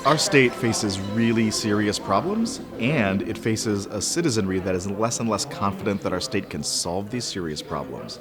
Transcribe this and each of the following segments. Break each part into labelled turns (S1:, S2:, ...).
S1: Our state faces really serious problems, and it faces a citizenry that is less and less confident that our state can solve these serious problems.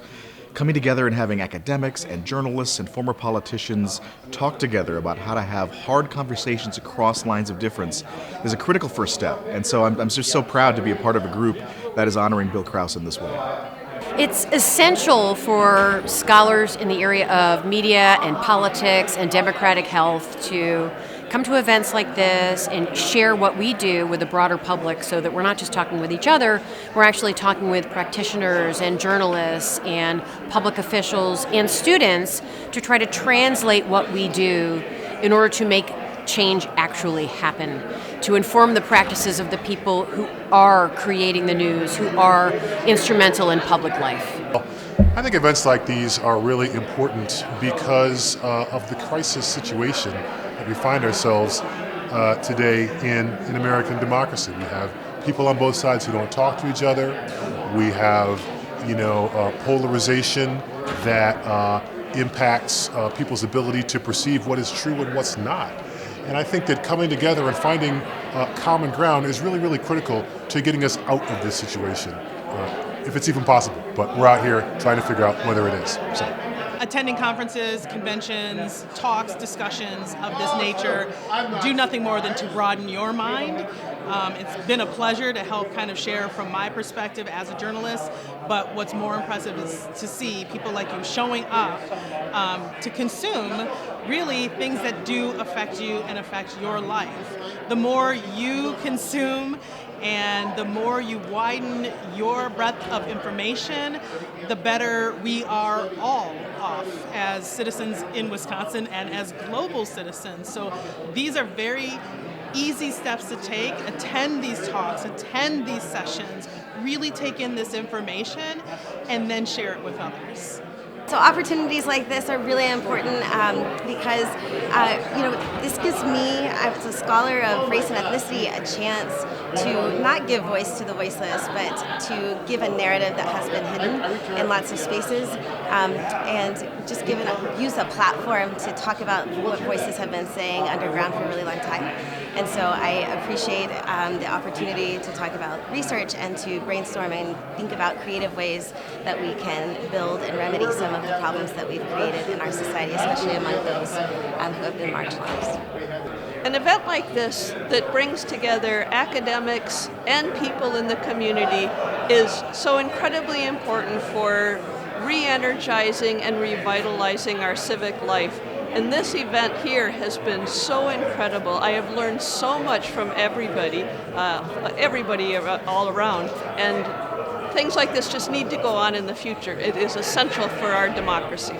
S1: Coming together and having academics and journalists and former politicians talk together about how to have hard conversations across lines of difference is a critical first step. And so I'm just so proud to be a part of a group that is honoring Bill Kraus in this way.
S2: It's essential for scholars in the area of media and politics and democratic health to come to events like this and share what we do with the broader public so that we're not just talking with each other, we're actually talking with practitioners and journalists and public officials and students to try to translate what we do in order to make change actually happen, to inform the practices of the people who are creating the news, who are instrumental in public life.
S3: I think events like these are really important because of the crisis situation that we find ourselves today in American democracy. We have people on both sides who don't talk to each other. We have, polarization that impacts people's ability to perceive what is true and what's not. And I think that coming together and finding common ground is really, really critical to getting us out of this situation, if it's even possible. But we're out here trying to figure out whether it is. So.
S4: Attending conferences, conventions, talks, discussions of this nature do nothing more than to broaden your mind. It's been a pleasure to help kind of share from my perspective as a journalist, but what's more impressive is to see people like you showing up to consume really things that do affect you and affect your life. The more you consume and the more you widen your breadth of information, the better we are all off as citizens in Wisconsin and as global citizens. So these are very easy steps to take. Attend these talks, attend these sessions, really take in this information, and then share it with others.
S5: So opportunities like this are really important because, this gives me, as a scholar of race and ethnicity, a chance to not give voice to the voiceless, but to give a narrative that has been hidden in lots of spaces, and just use a platform to talk about what voices have been saying underground for a really long time. And so I appreciate the opportunity to talk about research and to brainstorm and think about creative ways that we can build and remedy some of the problems that we've created in our society, especially among those who have been marginalized.
S6: An event like this that brings together academics and people in the community is so incredibly important for re-energizing and revitalizing our civic life. And this event here has been so incredible. I have learned so much from everybody all around. And things like this just need to go on in the future. It is essential for our democracy.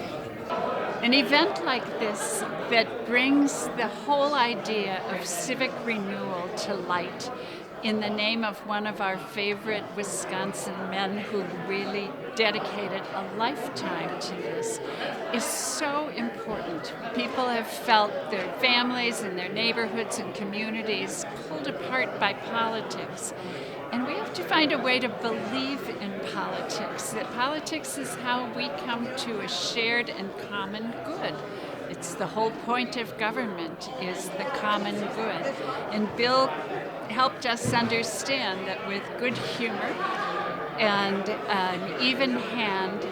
S7: An event like this that brings the whole idea of civic renewal to light in the name of one of our favorite Wisconsin men who really dedicated a lifetime to this is so important. People have felt their families and their neighborhoods and communities pulled apart by politics. And we have to find a way to believe in politics, that politics is how we come to a shared and common good. It's the whole point of government is the common good. And Bill helped us understand that with good humor and an even hand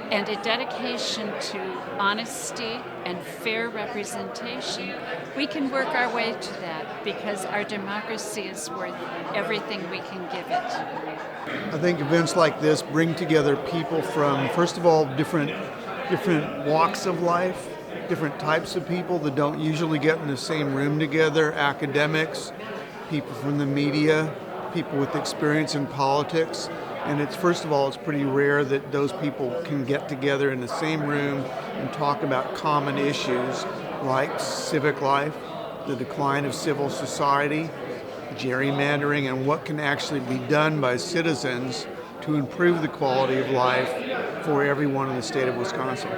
S7: and a dedication to honesty and fair representation, we can work our way to that because our democracy is worth everything we can give it.
S8: I think events like this bring together people from, first of all, different walks of life, different types of people that don't usually get in the same room together, academics, people from the media, people with experience in politics. And it's, first of all, it's pretty rare that those people can get together in the same room and talk about common issues like civic life, the decline of civil society, gerrymandering, and what can actually be done by citizens to improve the quality of life for everyone in the state of Wisconsin.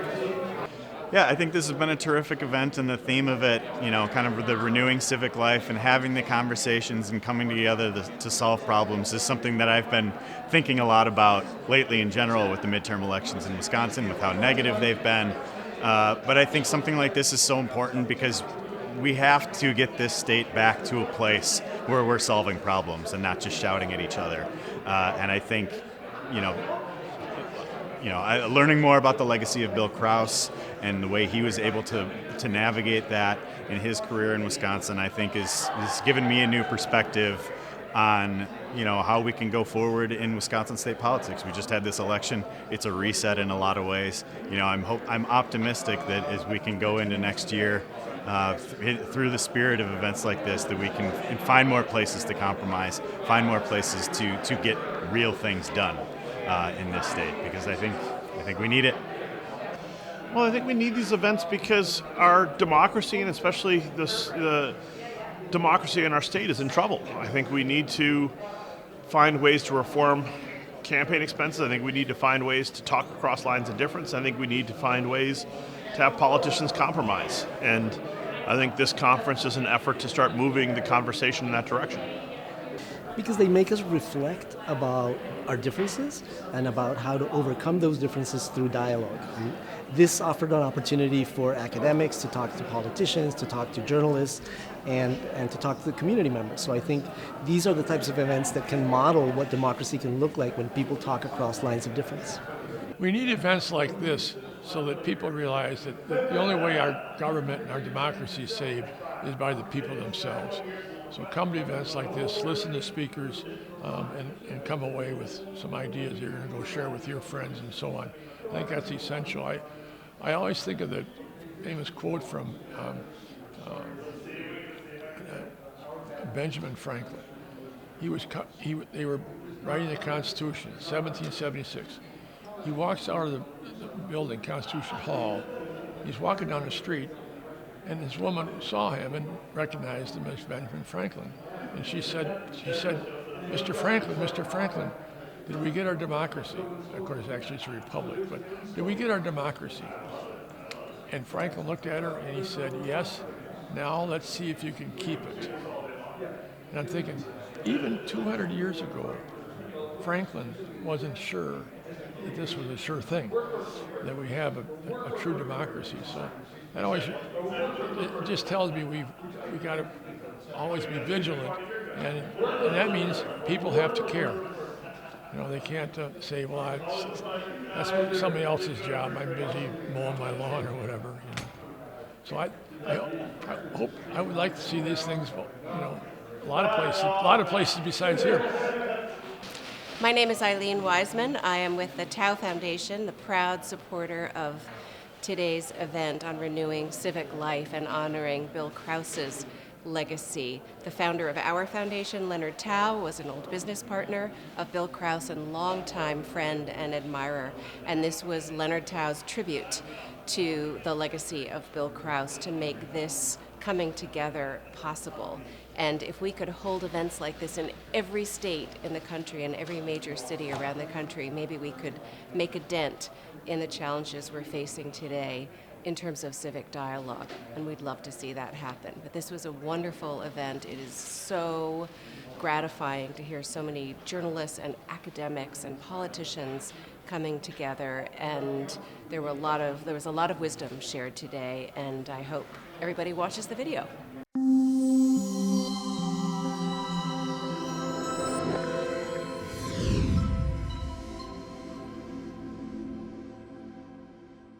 S9: Yeah, I think this has been a terrific event, and the theme of it, kind of the renewing civic life and having the conversations and coming together to solve problems is something that I've been thinking a lot about lately in general with the midterm elections in Wisconsin, with how negative they've been. But I think something like this is so important because we have to get this state back to a place where we're solving problems and not just shouting at each other. And I think, learning more about the legacy of Bill Kraus and the way he was able to navigate that in his career in Wisconsin, I think is given me a new perspective on how we can go forward in Wisconsin state politics. We just had this election; it's a reset in a lot of ways. I'm optimistic that as we can go into next year through the spirit of events like this, that we can find more places to compromise, find more places to get real things done in this state, because I think we need it.
S10: Well, I think we need these events because our democracy, and especially the democracy in our state, is in trouble. I think we need to find ways to reform campaign expenses. I think we need to find ways to talk across lines of difference. I think we need to find ways to have politicians compromise. And I think this conference is an effort to start moving the conversation in that direction.
S11: Because they make us reflect about our differences and about how to overcome those differences through dialogue. And this offered an opportunity for academics to talk to politicians, to talk to journalists, and to talk to the community members. So I think these are the types of events that can model what democracy can look like when people talk across lines of difference.
S12: We need events like this so that people realize that the only way our government and our democracy is saved is by the people themselves. So come to events like this, listen to speakers, and come away with some ideas you're going to go share with your friends and so on. I think that's essential. I always think of the famous quote from Benjamin Franklin. They were writing the Constitution in 1776. He walks out of the building, Constitution Hall. He's walking down the street, and this woman saw him and recognized him as Benjamin Franklin. And she said, Mr. Franklin, did we get our democracy? Of course, actually it's a republic, but did we get our democracy? And Franklin looked at her and he said, yes, now let's see if you can keep it. And I'm thinking, even 200 years ago, Franklin wasn't sure that this was a sure thing, that we have a true democracy. So that always, it just tells me we got to always be vigilant, and that means people have to care. They can't say, well, that's somebody else's job. I'm busy mowing my lawn or whatever. So I would like to see these things, a lot of places besides here.
S5: My name is Eileen Wiseman. I am with the Tao Foundation, the proud supporter of today's event on renewing civic life and honoring Bill Kraus's legacy. The founder of our foundation, Leonard Tao, was an old business partner of Bill Kraus and longtime friend and admirer. And this was Leonard Tao's tribute to the legacy of Bill Kraus to make this coming together possible. And if we could hold events like this in every state in the country and every major city around the country, maybe we could make a dent in the challenges we're facing today in terms of civic dialogue, and we'd love to see that happen. But this was a wonderful event. It is so gratifying to hear so many journalists and academics and politicians coming together, and there was a lot of wisdom shared today, and I hope everybody watches the video.